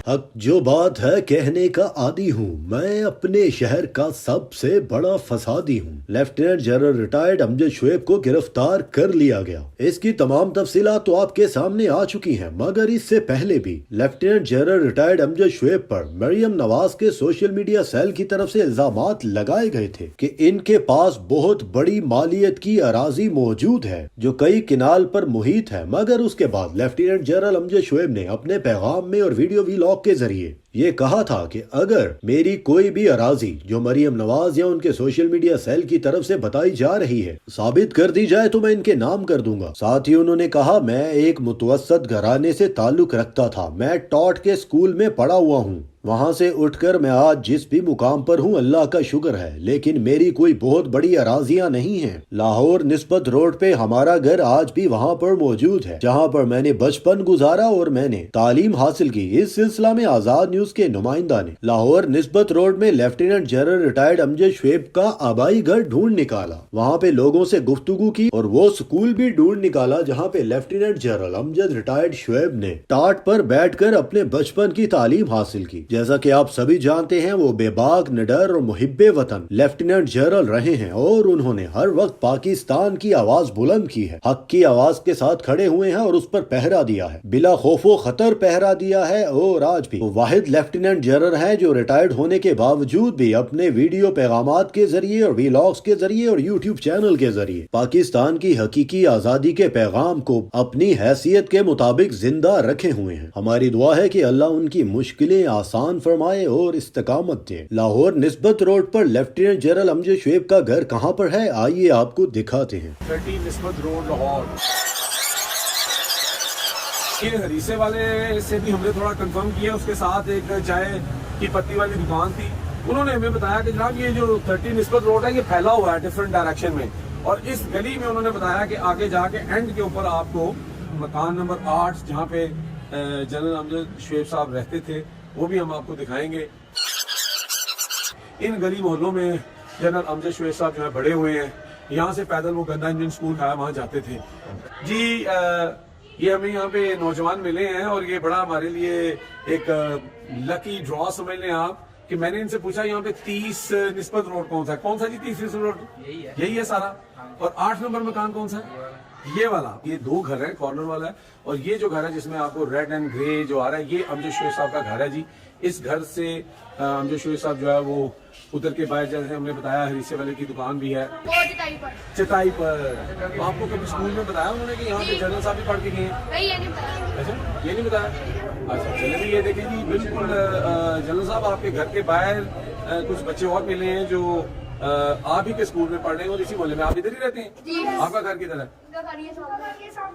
अब जो बात है कहने का आदी हूँ, मैं अपने शहर का सबसे बड़ा फसादी हूँ। Lieutenant general retired Amjad Shoaib को गिरफ्तार कर लिया गया। इसकी तमाम तफसीलात तो आपके सामने आ चुकी हैं, मगर इससे पहले भी lieutenant general retired Amjad Shoaib पर मरियम नवाज के सोशल मीडिया सेल की तरफ से इल्जामात लगाए गए थे कि इनके पास बहुत बड़ी मालियत की अराजी मौजूद है जो कई किनाल पर मुहित है। मगर उसके बाद लेफ्टिनेंट जनरल अमजद शुएब ने अपने पैगाम में और वीडियो व्लॉग के जरिए ये कहा था कि अगर मेरी कोई भी अराजी जो मरियम नवाज या उनके सोशल मीडिया सेल की तरफ से बताई जा रही है साबित कर दी जाए तो मैं इनके नाम कर दूंगा। साथ ही उन्होंने कहा, मैं एक मुतवस्सत घराने से ताल्लुक रखता था, मैं टॉट के स्कूल में पढ़ा हुआ हूँ, वहाँ से उठकर मैं आज जिस भी मुकाम पर हूँ अल्लाह का शुक्र है, लेकिन मेरी कोई बहुत बड़ी अराजियाँ नहीं हैं। लाहौर निस्बत रोड पे हमारा घर आज भी वहाँ पर मौजूद है जहाँ पर मैंने बचपन गुजारा और मैंने तालीम हासिल की। इस सिलसिला में आजाद न्यूज के नुमाइंदा ने लाहौर निस्बत रोड में lieutenant general retired Amjad Shoaib का आबाई घर ढूंढ निकाला, वहाँ पे लोगों से गुफ्तगू की और वो स्कूल भी ढूंढ निकाला जहाँ पे lieutenant general Amjad retired Shoaib ने टाट पर बैठकर अपने बचपन की तालीम हासिल की। जैसा कि आप सभी जानते हैं वो बेबाक, निडर और मुहिब्बे वतन लेफ्टिनेंट जनरल रहे हैं और उन्होंने हर वक्त पाकिस्तान की आवाज बुलंद की है, हक की आवाज के साथ खड़े हुए हैं और उस पर पहरा दिया है, बिला खौफो खतर पहरा दिया है। और आज भी वो वाहिद लेफ्टिनेंट जनरल है जो रिटायर्ड होने के बावजूद भी अपने वीडियो पैगामात के जरिए और व्लॉग्स के जरिए और यूट्यूब चैनल के जरिए पाकिस्तान की हकीकी आजादी के पैगाम को अपनी हैसियत के मुताबिक जिंदा रखे हुए हैं। हमारी दुआ है कि अल्लाह उनकी मुश्किलें आसान फरमाए और इस्तकामत दे। लाहौर निस्बत रोड पर लेफ्टिनेंट जनरल अमजद शुएब का घर कहाँ पर है, आइए आपको दिखाते हैं। 30 निस्बत रोड लाहौर। ये हरीसे वाले से भी हमने थोड़ा कंफर्म किया, उसके साथ एक चाय की पत्ती वाली दुकान थी, उन्होंने हमें बताया कि जनाब ये जो 30 निस्बत रोड है ये फैला हुआ है डिफरेंट डायरेक्शन में, और इस गली में उन्होंने बताया कि आगे जाके एंड के ऊपर आपको मकान नंबर 8 जहाँ पे जनरल अमजद शुएब साहब रहते थे वो भी हम आपको दिखाएंगे। इन गली मोहल्लों में जनरल अमजद शुएब साहब जो है बड़े हुए हैं, यहाँ से पैदल वो गंदा इंजन स्कूल खाया वहाँ जाते थे जी। ये हमें यहाँ पे नौजवान मिले हैं और ये बड़ा हमारे लिए एक लकी ड्रॉ समझ लें आप कि मैंने इनसे पूछा यहाँ पे 30 निस्बत रोड कौन सा है। कौन सा जी 30 निस्बत रोड? यही है सारा। और 8 नंबर मकान कौन सा है? ये वाला। ये 2 घर है, कॉर्नर वाला है, और ये जो घर है जिसमें आपको रेड एंड ग्रे जो आ रहा है ये अमजद शुएब साहब का घर है जी। इस घर से अमजद शुएब साहब जो है वो उधर के बाहर, जैसे हमने बताया हरीसे वाले की दुकान भी है चटाई पर। तो आपको कभी स्कूल में बताया उन्होंने कि यहाँ पे जनरल साहब भी पढ़ के गए हैं? ये नहीं बताया। अच्छा, ये नहीं बताया। अच्छा चलिए भी ये देखें जी, बिल्कुल जनरल साहब आपके घर के बाहर कुछ बच्चे और मिले हैं जो आप ही के स्कूल में पढ़ रहे हैं और इसी मोहल्ले में आप इधर ही रहते हैं? आपका घर किधर है?